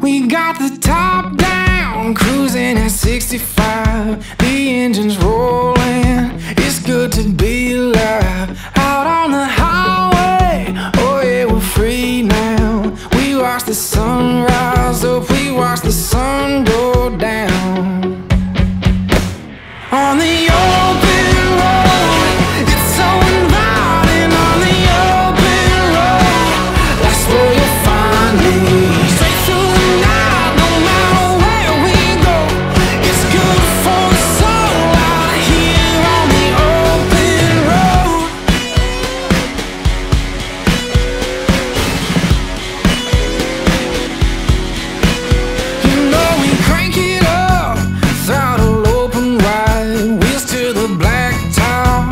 We got the top down, cruising at 65. The engine's rolling, it's good to be alive. Out on the highway, oh yeah, we're free now. We watch the sun rise up, we watch the sun go down. On the open road, it's so inviting. On the open road, that's where you'll find me. Straight through the night, no matter where we go. It's good for the soul out here on the open road. You know we crank it up, throttle open wide, wheels to the black top,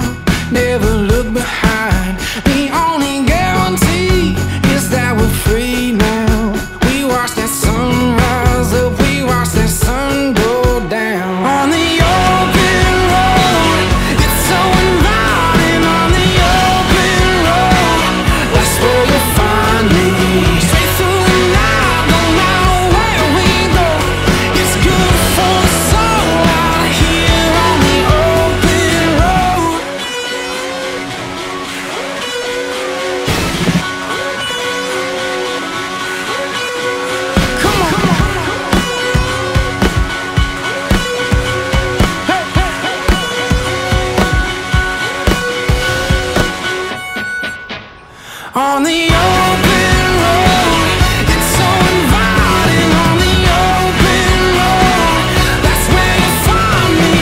never look behind. The only guarantee is that we're free now. We watch that sun rise up, we watch that sun go down. On the open road, it's so inviting. On the open road, that's where you'll find me. Straight through the night, no matter where we go. It's good for the soul out here on the open road. Come on, come on. On the open road, it's so inviting. On the open road, that's where you find me.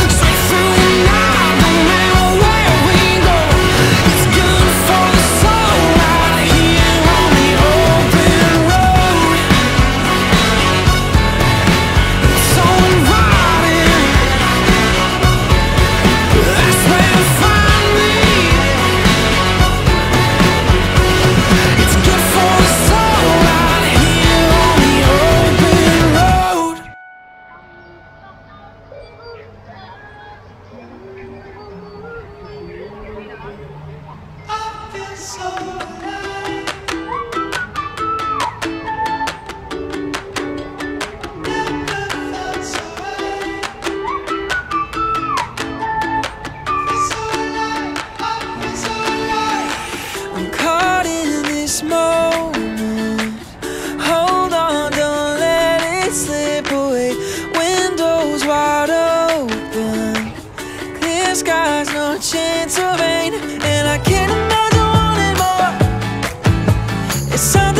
Straight through the night, no matter where we go. It's good for the soul out here on the open road. It's so inviting. That's where you find me. It's good for the soul out here on the open road. I feel so alive. Never felt so right. Feel so alive. I feel so alive. I'm caught in this moment. Hold on, don't let it slip away. Windows wide open, clear skies, no chance of rain, and I can't imagine wanting more. It's something